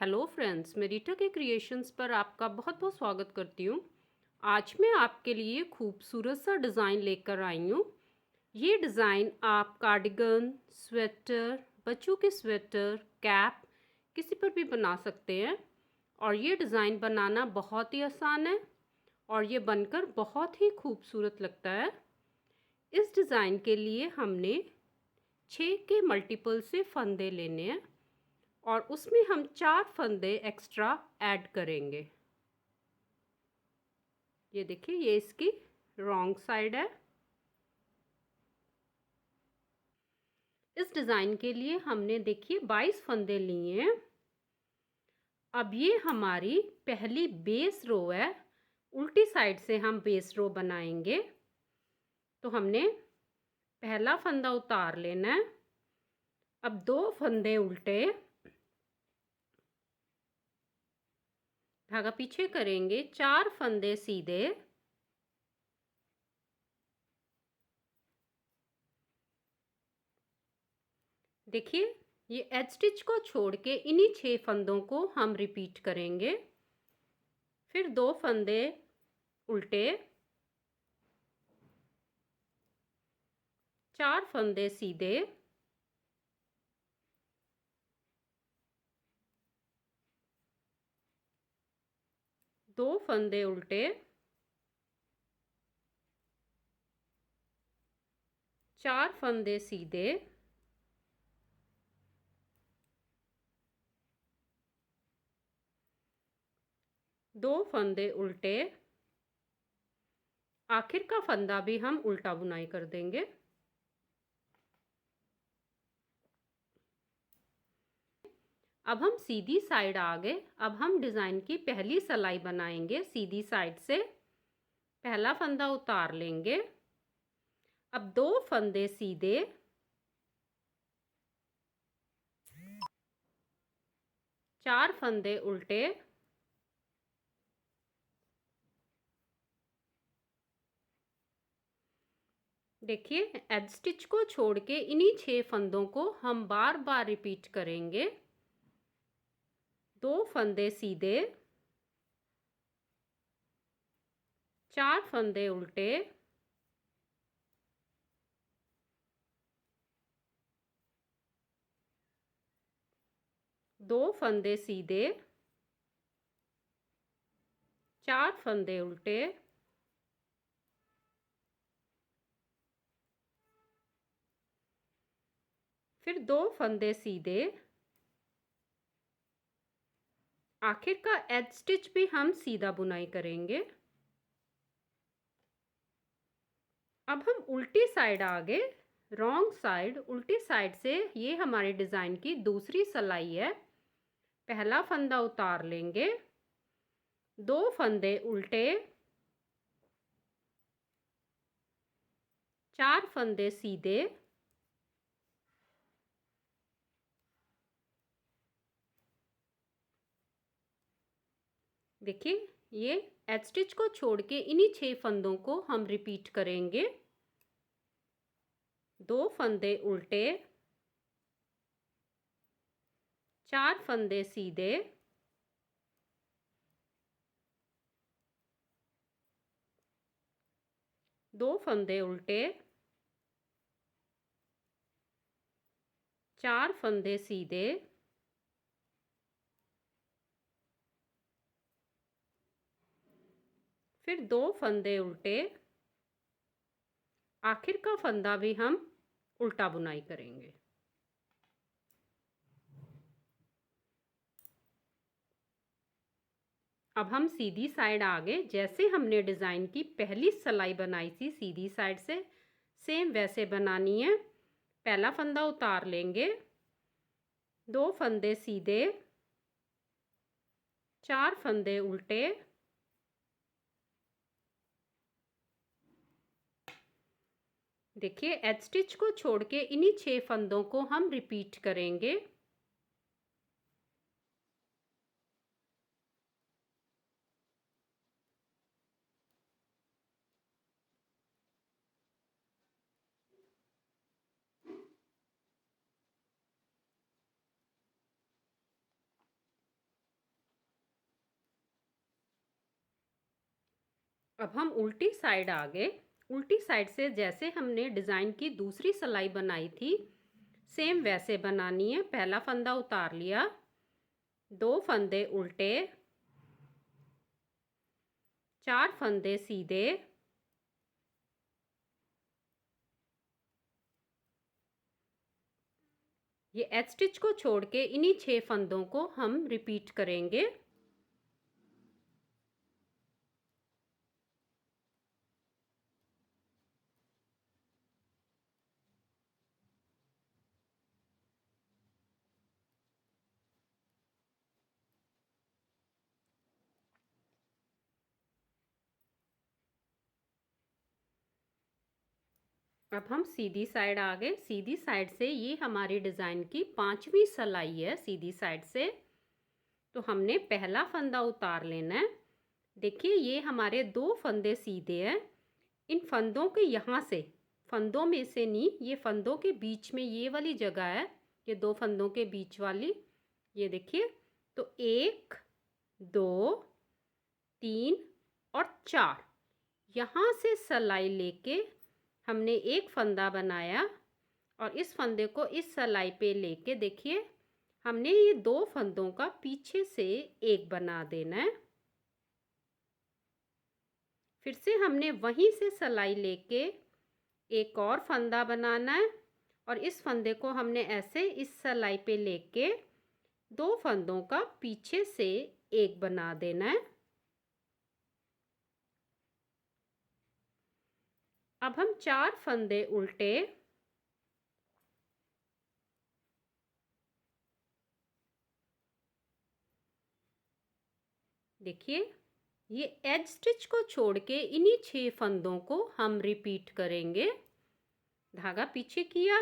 Hello friends, मैं रीटा के creations पर आपका बहुत बहुत स्वागत करती हूँ। आज मैं आपके लिए खूबसूरत सा डिज़ाइन लेकर आई हूँ। ये डिज़ाइन आप कार्डिगन, स्वेटर, बच्चों के स्वेटर, कैप किसी पर भी बना सकते हैं। और ये डिज़ाइन बनाना बहुत ही आसान है और ये बनकर बहुत ही खूबसूरत लगता है। इस डिज़ाइन के लिए हमने 6 के मल्टीपल से फंदे लेने हैं और उसमें हम 4 फंदे एक्स्ट्रा ऐड करेंगे। ये देखिए, ये इसकी रॉन्ग साइड है। इस डिज़ाइन के लिए हमने देखिए 22 फंदे लिए हैं। अब ये हमारी पहली बेस रो है। उल्टी साइड से हम बेस रो बनाएंगे। तो हमने पहला फंदा उतार लेना है। अब 2 फंदे उल्टे, धागा पीछे करेंगे, 4 फंदे सीधे, देखिए ये एज स्टिच को छोड़ के इन्हीं 6 फंदों को हम रिपीट करेंगे। फिर 2 फंदे उल्टे, 4 फंदे सीधे, दो फंदे उल्टे, 4 फंदे सीधे, दो फंदे उल्टे, आखिर का फंदा भी हम उल्टा बुनाई कर देंगे। अब हम सीधी साइड आ गए। अब हम डिज़ाइन की पहली सिलाई बनाएंगे सीधी साइड से। पहला फंदा उतार लेंगे। अब 2 फंदे सीधे, 4 फंदे उल्टे, देखिए एज स्टिच को छोड़ के इन्हीं 6 फंदों को हम बार बार रिपीट करेंगे। 2 फंदे सीधे, 4 फंदे उल्टे, दो फंदे सीधे, 4 फंदे उल्टे, फिर 2 फंदे सीधे, आखिर का एज स्टिच भी हम सीधा बुनाई करेंगे। अब हम उल्टी साइड आ गए। रॉन्ग साइड, उल्टी साइड से ये हमारे डिज़ाइन की दूसरी सिलाई है। पहला फंदा उतार लेंगे, 2 फंदे उल्टे, 4 फंदे सीधे, देखिए ये एज स्टिच को छोड़ के इन्हीं 6 फंदों को हम रिपीट करेंगे। 2 फंदे उल्टे, 4 फंदे सीधे, दो फंदे उल्टे, 4 फंदे सीधे, फिर 2 फंदे उल्टे, आखिर का फंदा भी हम उल्टा बुनाई करेंगे। अब हम सीधी साइड आ गए। जैसे हमने डिज़ाइन की पहली सिलाई बनाई थी सीधी साइड से, सेम वैसे बनानी है। पहला फंदा उतार लेंगे, 2 फंदे सीधे, 4 फंदे उल्टे, देखिए एज स्टिच को छोड़ के इन्हीं 6 फंदों को हम रिपीट करेंगे। अब हम उल्टी साइड आ गए। उल्टी साइड से जैसे हमने डिज़ाइन की दूसरी सिलाई बनाई थी, सेम वैसे बनानी है। पहला फंदा उतार लिया, 2 फंदे उल्टे, 4 फंदे सीधे, ये एच स्टिच को छोड़ के इन्हीं 6 फंदों को हम रिपीट करेंगे। अब हम सीधी साइड आ गए। सीधी साइड से ये हमारी डिज़ाइन की 5वीं सिलाई है सीधी साइड से। तो हमने पहला फंदा उतार लेना है। देखिए ये हमारे 2 फंदे सीधे हैं। इन फंदों के यहाँ से, फंदों में से नहीं, ये फंदों के बीच में ये वाली जगह है, ये 2 फंदों के बीच वाली, ये देखिए। तो 1 2 3 और 4, यहाँ से सिलाई लेके हमने एक फंदा बनाया और इस फंदे को इस सिलाई पे लेके देखिए हमने ये 2 फंदों का पीछे से एक बना देना है। फिर से हमने वहीं से सिलाई लेके एक और फंदा बनाना है और इस फंदे को हमने ऐसे इस सिलाई पे लेके 2 फंदों का पीछे से एक बना देना है। अब हम 4 फंदे उल्टे, देखिए ये एज स्टिच को छोड़ के इन्हीं 6 फंदों को हम रिपीट करेंगे। धागा पीछे किया,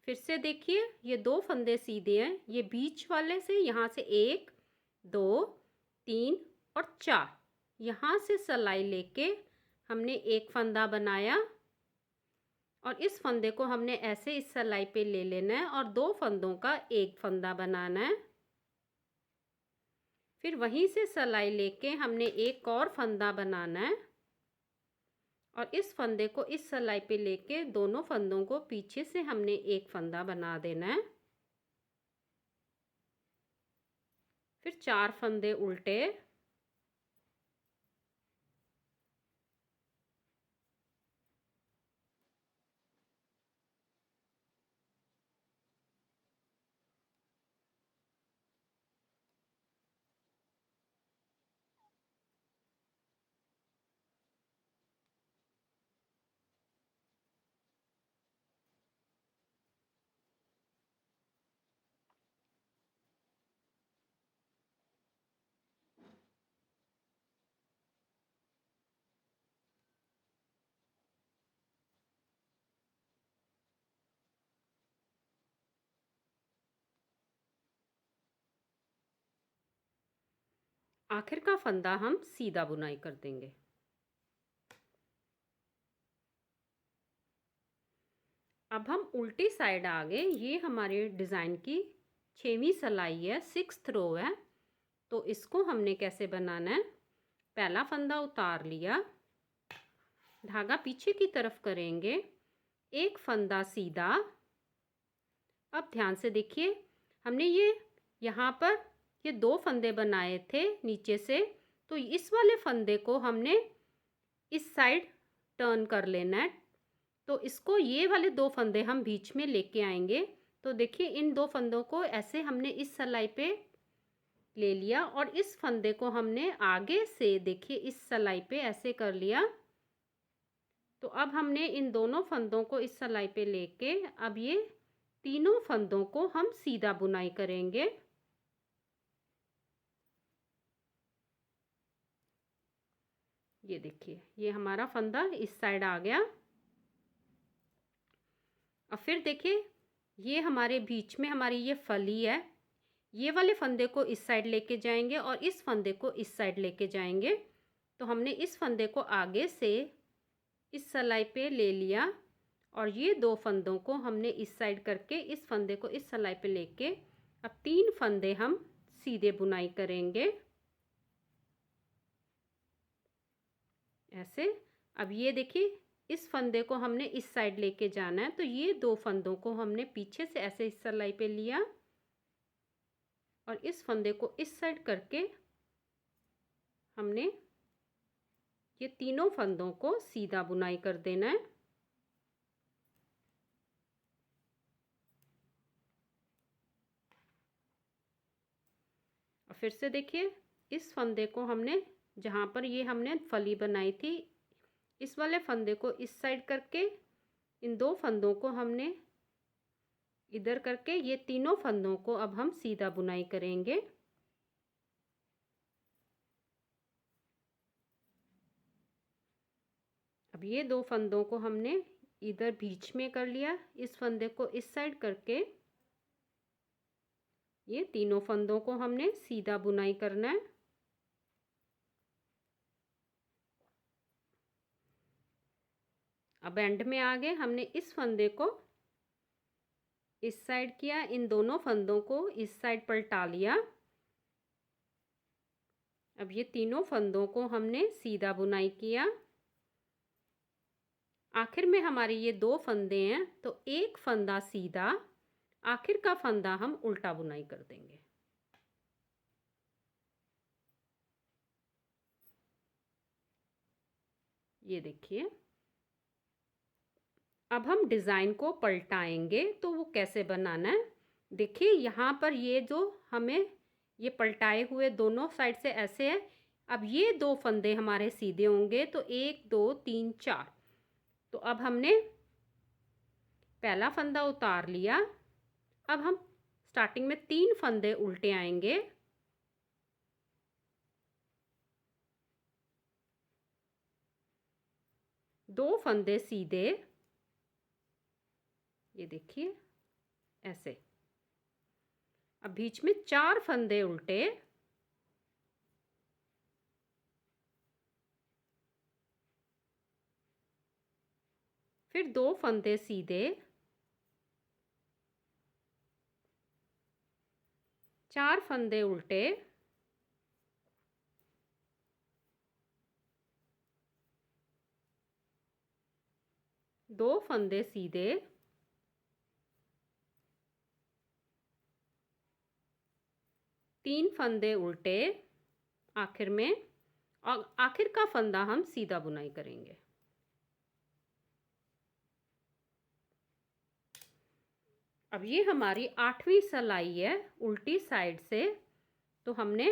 फिर से देखिए ये 2 फंदे सीधे हैं, ये बीच वाले से यहाँ से 1 2 3 और 4, यहाँ से सिलाई लेके हमने एक फंदा बनाया और इस फंदे को हमने ऐसे इस सिलाई पे ले लेना है और 2 फंदों का एक फंदा बनाना है। फिर वहीं से सिलाई लेके हमने एक और फंदा बनाना है और इस फंदे को इस सिलाई पे लेके दोनों फंदों को पीछे से हमने एक फंदा बना देना है। फिर 4 फंदे उल्टे, आखिर का फंदा हम सीधा बुनाई कर देंगे। अब हम उल्टी साइड आ गए। ये हमारे डिज़ाइन की 6वीं सिलाई है, 6th रो है। तो इसको हमने कैसे बनाना है, पहला फंदा उतार लिया, धागा पीछे की तरफ करेंगे, एक फंदा सीधा। अब ध्यान से देखिए हमने ये यहाँ पर ये 2 फंदे बनाए थे नीचे से, तो इस वाले फंदे को हमने इस साइड टर्न कर लेना है। तो इसको ये वाले 2 फंदे हम बीच में लेके आएंगे। तो देखिए इन 2 फंदों को ऐसे हमने इस सिलाई पे ले लिया और इस फंदे को हमने आगे से देखिए इस सिलाई पे ऐसे कर लिया। तो अब हमने इन दोनों फंदों को इस सिलाई पे लेके अब ये तीनों फंदों को हम सीधा बुनाई करेंगे। ये देखिए ये हमारा फंदा इस साइड आ गया। अब फिर देखिए ये हमारे बीच में हमारी ये फली है, ये वाले फंदे को इस साइड लेके जाएंगे और इस फंदे को इस साइड लेके जाएंगे। तो हमने इस फंदे को आगे से इस सिलाई पे ले लिया और ये 2 फंदों को हमने इस साइड करके इस फंदे को इस सिलाई पे लेके अब 3 फंदे हम सीधे बुनाई करेंगे। ऐसे। अब ये देखिए, इस फंदे को हमने इस साइड लेके जाना है, तो ये दो फंदों को हमने पीछे से ऐसे इस सिलाई पे लिया और इस फंदे को इस साइड करके हमने ये तीनों फंदों को सीधा बुनाई कर देना है। और फिर से देखिए, इस फंदे को हमने जहाँ पर ये हमने फली बनाई थी, इस वाले फंदे को इस साइड करके इन दो फंदों को हमने इधर करके ये तीनों फंदों को अब हम सीधा बुनाई करेंगे। अब ये दो फंदों को हमने इधर बीच में कर लिया, इस फंदे को इस साइड करके ये तीनों फंदों को हमने सीधा बुनाई करना है। अब एंड में आ गए, हमने इस फंदे को इस साइड किया, इन दोनों फंदों को इस साइड पलटा लिया। अब ये तीनों फंदों को हमने सीधा बुनाई किया। आखिर में हमारे ये दो फंदे हैं, तो एक फंदा सीधा, आखिर का फंदा हम उल्टा बुनाई कर देंगे। ये देखिए, अब हम डिज़ाइन को पलटाएंगे तो वो कैसे बनाना है। देखिए यहाँ पर ये जो हमें ये पलटाए हुए दोनों साइड से ऐसे है। अब ये दो फंदे हमारे सीधे होंगे, तो 1 2 3 4। तो अब हमने पहला फंदा उतार लिया। अब हम स्टार्टिंग में 3 फंदे उल्टे आएंगे। दो फंदे सीधे, ये देखिए ऐसे। अब बीच में 4 फंदे उल्टे, फिर 2 फंदे सीधे, 4 फंदे उल्टे, दो फंदे सीधे, 3 फंदे उल्टे आखिर में, और आखिर का फंदा हम सीधा बुनाई करेंगे। अब ये हमारी 8वीं सिलाई है उल्टी साइड से, तो हमने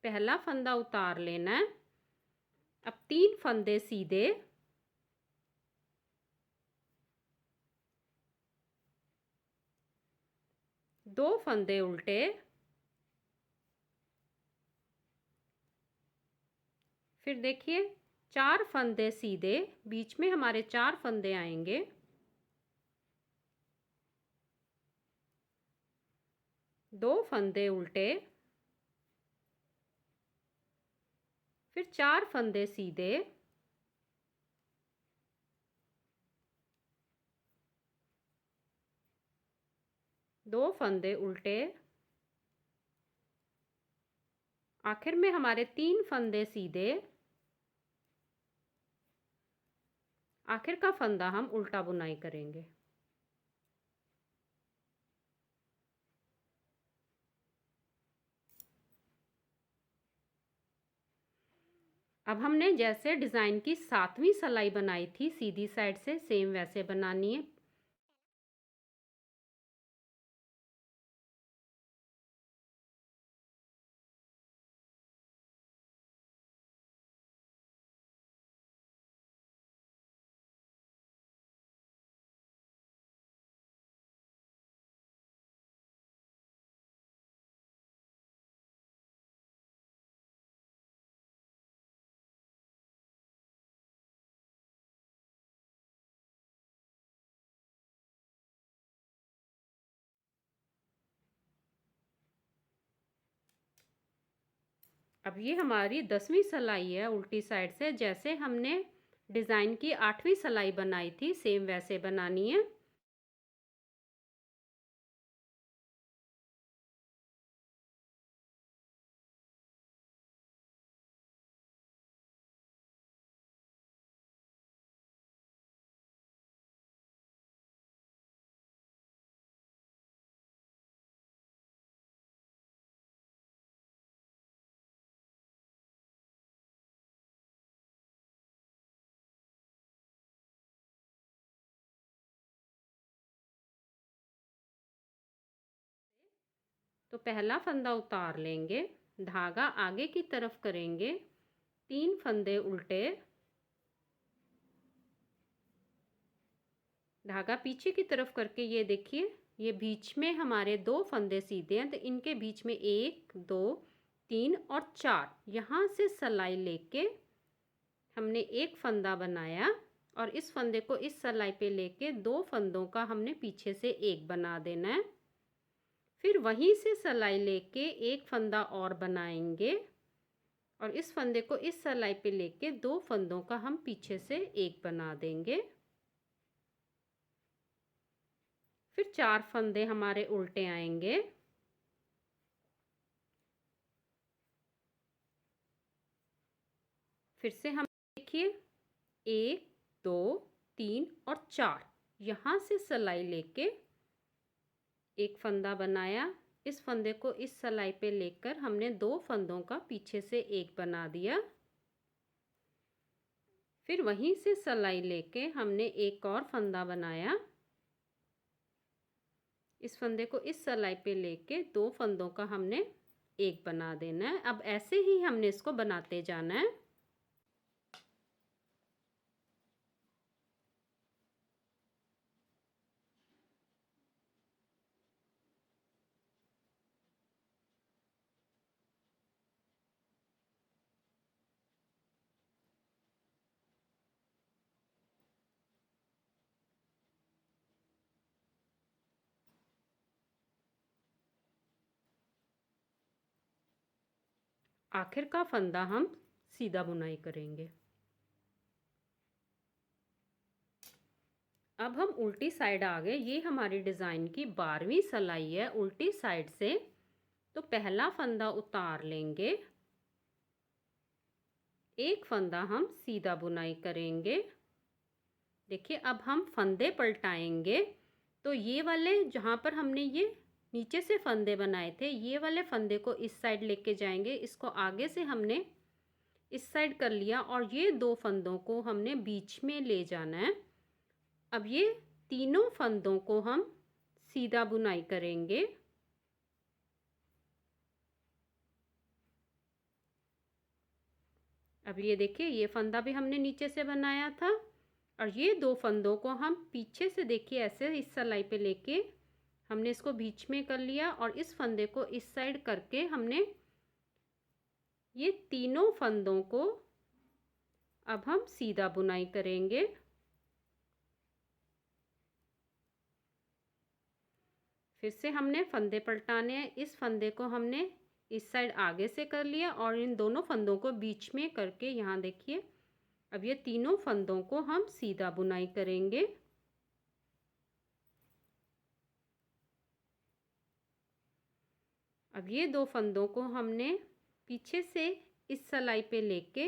पहला फंदा उतार लेना है। अब 3 फंदे सीधे, 2 फंदे उल्टे, फिर देखिए 4 फंदे सीधे, बीच में हमारे 4 फंदे आएंगे, 2 फंदे उल्टे, फिर 4 फंदे सीधे, 2 फंदे उल्टे, आखिर में हमारे 3 फंदे सीधे, आखिर का फंदा हम उल्टा बुनाई करेंगे। अब हमने जैसे डिज़ाइन की 7वीं सिलाई बनाई थी सीधी साइड से, सेम वैसे बनानी है। अब ये हमारी 10वीं सिलाई है उल्टी साइड से, जैसे हमने डिज़ाइन की 8वीं सिलाई बनाई थी सेम वैसे बनानी है। तो पहला फंदा उतार लेंगे, धागा आगे की तरफ करेंगे, 3 फंदे उल्टे, धागा पीछे की तरफ करके ये देखिए, ये बीच में हमारे 2 फंदे सीधे हैं, तो इनके बीच में 1 2 3 और 4 यहाँ से सिलाई लेके हमने एक फंदा बनाया और इस फंदे को इस सिलाई पे लेके 2 फंदों का हमने पीछे से एक बना देना है। फिर वहीं से सिलाई लेके एक फंदा और बनाएंगे और इस फंदे को इस सिलाई पे लेके 2 फंदों का हम पीछे से एक बना देंगे। फिर 4 फंदे हमारे उल्टे आएंगे, फिर से हम देखिए 1 2 3 और 4 यहाँ से सिलाई लेके एक फंदा बनाया, इस फंदे को इस सिलाई पे लेकर हमने 2 फंदों का पीछे से एक बना दिया। फिर वहीं से सिलाई लेके हमने एक और फंदा बनाया, इस फंदे को इस सिलाई पे लेके 2 फंदों का हमने एक बना देना है। अब ऐसे ही हमने इसको बनाते जाना है। आखिर का फंदा हम सीधा बुनाई करेंगे। अब हम उल्टी साइड आ गए, ये हमारी डिज़ाइन की 12वीं सिलाई है उल्टी साइड से। तो पहला फंदा उतार लेंगे, एक फंदा हम सीधा बुनाई करेंगे। देखिए अब हम फंदे पलटाएंगे, तो ये वाले जहाँ पर हमने ये नीचे से फंदे बनाए थे, ये वाले फंदे को इस साइड लेके जाएंगे, इसको आगे से हमने इस साइड कर लिया और ये 2 फंदों को हमने बीच में ले जाना है। अब ये तीनों फंदों को हम सीधा बुनाई करेंगे। अब ये देखिए, ये फंदा भी हमने नीचे से बनाया था और ये 2 फंदों को हम पीछे से देखिए ऐसे इस सिलाई पे लेके हमने इसको बीच में कर लिया और इस फंदे को इस साइड करके हमने ये तीनों फंदों को अब हम सीधा बुनाई करेंगे। फिर से हमने फंदे पलटाने हैं, इस फंदे को हमने इस साइड आगे से कर लिया और इन दोनों फंदों को बीच में करके यहाँ देखिए, अब ये तीनों फंदों को हम सीधा बुनाई करेंगे। अब ये 2 फंदों को हमने पीछे से इस सिलाई पे लेके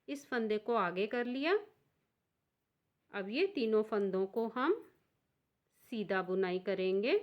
इस फंदे को आगे कर लिया। अब ये तीनों फंदों को हम सीधा बुनाई करेंगे।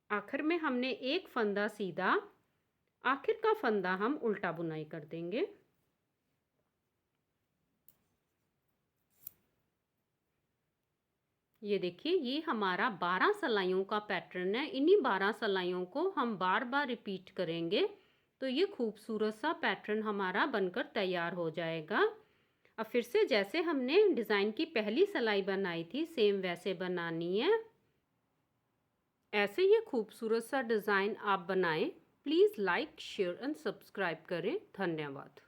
आखिर में हमने एक फंदा सीधा, आखिर का फंदा हम उल्टा बुनाई कर देंगे। ये देखिए, ये हमारा 12 सिलाइयों का पैटर्न है। इन्हीं 12 सिलाइयों को हम बार बार रिपीट करेंगे तो ये खूबसूरत सा पैटर्न हमारा बनकर तैयार हो जाएगा। अब फिर से जैसे हमने डिज़ाइन की पहली सिलाई बनाई थी, सेम वैसे बनानी है। ऐसे ये खूबसूरत सा डिज़ाइन आप बनाएं। Please like, share and subscribe करें। धन्यवाद।